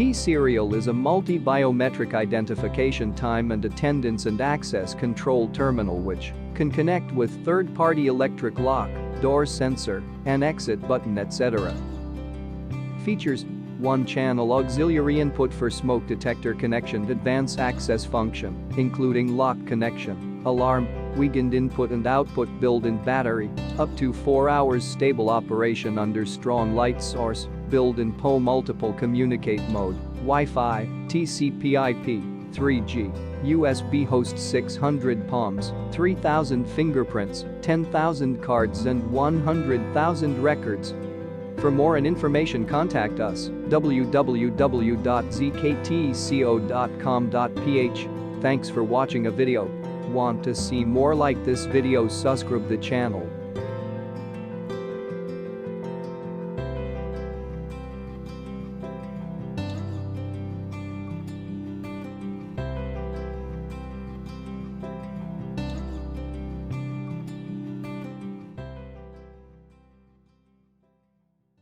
P-Serial is a multi-biometric identification time and attendance and access control terminal which can connect with third-party electric lock, door sensor, and exit button etc. Features: 1-channel auxiliary input for smoke detector connection, advanced access function, including lock connection, alarm, weekend input and output, built-in battery, up to 4 hours stable operation under strong light source, built-in PO multiple communicate mode, Wi-Fi, TCP/IP, 3G, USB host 600 palms, 3,000 fingerprints, 10,000 cards and 100,000 records. For more information contact us www.zkteco.com.ph. Thanks for watching a video. Want to see more like this video? Subscribe the channel.